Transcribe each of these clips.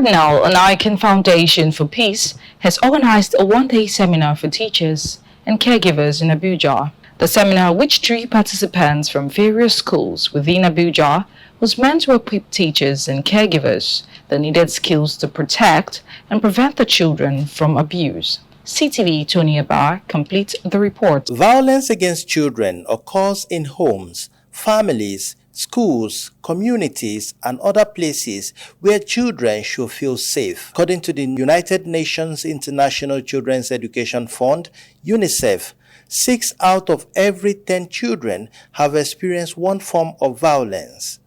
Cardinal Onaiyekan Foundation for Peace has organized a one-day seminar for teachers and caregivers in Abuja. The seminar, which drew participants from various schools within Abuja, was meant to equip teachers and caregivers the needed skills to protect and prevent the children from abuse. CTV Tony Abar completes the report. Violence against children occurs in homes, families, schools, communities, and other places where children should feel safe. According to the United Nations International Children's Education Fund, UNICEF, 6 out of every 10 children have experienced one form of violence.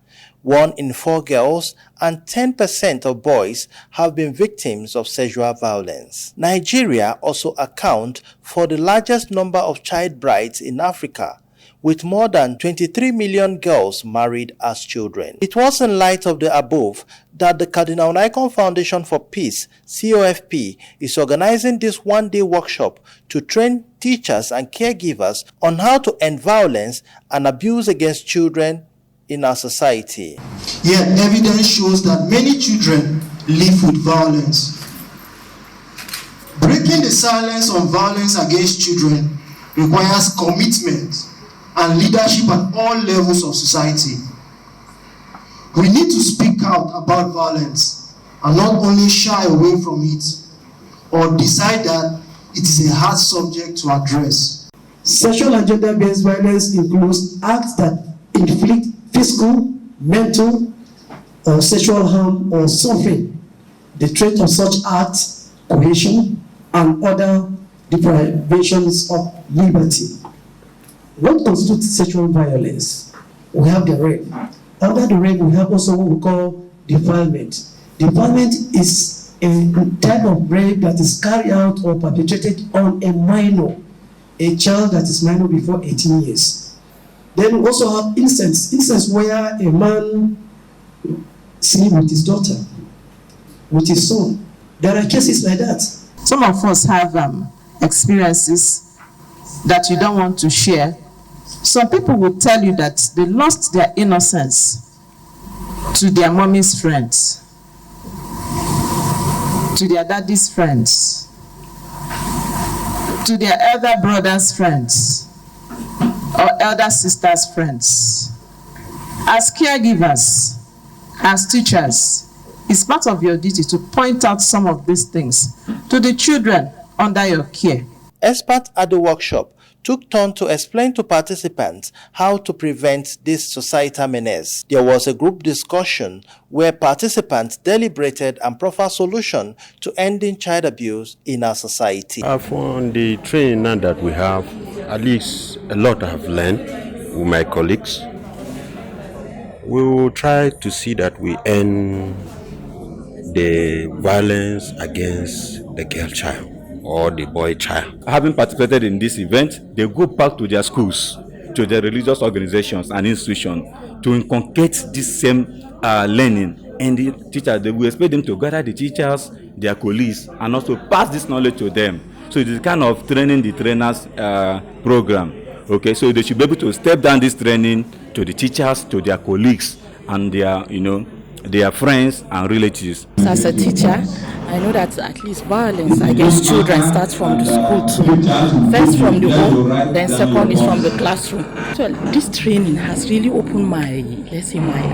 1 in 4 girls and 10% of boys have been victims of sexual violence. Nigeria also accounts for the largest number of child brides in Africa, with more than 23 million girls married as children. It was in light of the above that the Cardinal Onaiyekan Foundation for Peace, COFP, is organizing this one-day workshop to train teachers and caregivers on how to end violence and abuse against children in our society. Yet evidence shows that many children live with violence. Breaking the silence on violence against children requires commitment and leadership at all levels of society. We need to speak out about violence and not only shy away from it or decide that it is a hard subject to address. Sexual and gender-based violence includes acts that inflict physical, mental, or sexual harm or suffering. The trait of such acts, coercion, and other deprivations of liberty. What constitutes sexual violence? We have the rape. Under the rape, we have also what we call defilement. Defilement is a type of rape that is carried out or perpetrated on a minor, a child that is minor before 18 years. Then we also have incest where a man sleeps with his daughter, with his son. There are cases like that. Some of us have experiences that you don't want to share. Some people will tell you that they lost their innocence to their mommy's friends, to their daddy's friends, to their elder brother's friends, or elder sister's friends. As caregivers, as teachers, it's part of your duty to point out some of these things to the children under your care. Experts at the workshop took turn to explain to participants how to prevent this societal menace. There was a group discussion where participants deliberated and proffered solutions to ending child abuse in our society. From the training that we have, at least a lot I have learned with my colleagues. We will try to see that we end the violence against the girl child or the boy child. Having participated in this event, they go back to their schools, to their religious organizations and institutions to inculcate this same learning. And the teachers, they will expect them to gather the teachers, their colleagues, and also pass this knowledge to them. So it is kind of training the trainers program. Okay, so they should be able to step down this training to the teachers, to their colleagues, and their friends and relatives. As a teacher, I know that at least violence against children starts from the school too. First from the home, then second is from the classroom. So this training has really opened my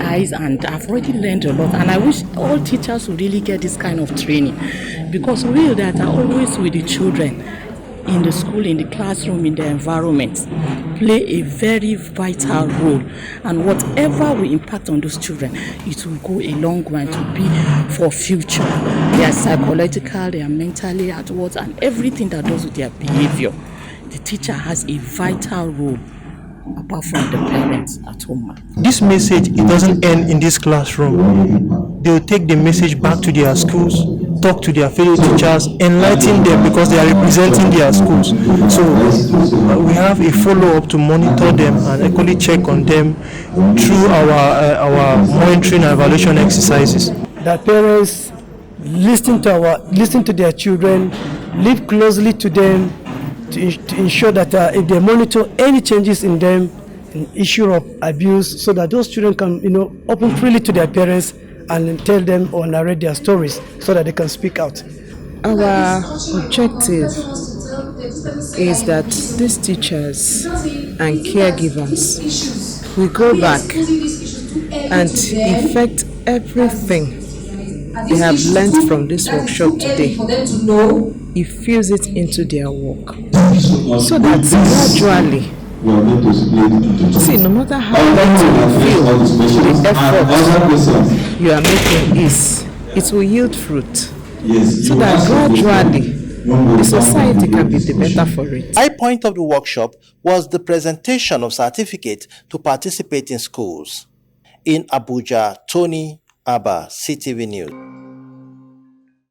eyes, and I've already learned a lot. And I wish all teachers would really get this kind of training, because we that are always with the children in the school, in the classroom, in the environment, play a very vital role. And whatever we impact on those children, it will go a long way to be for future. They are psychological, they are mentally at work, and everything that does with their behavior. The teacher has a vital role, apart from the parents at home. This message, it doesn't end in this classroom. They will take the message back to their schools, talk to their fellow teachers, enlighten them, because they are representing their schools. So we have a follow-up to monitor them and equally check on them through our monitoring and evaluation exercises. That parents listen to their children, live closely to them, to ensure that if they monitor any changes in them, an issue of abuse, so that those children can open freely to their parents and tell them or narrate their stories so that they can speak out. Our objective is that these teachers and caregivers will go back and effect everything they have learned from this workshop today. Infuse it into their work so that gradually, see, no matter how little you feel the effort you are making is, it will yield fruit. So that gradually the society can be the better for it. High point of the workshop was the presentation of certificate to participate in schools. In Abuja, Tony Abba, CTV News.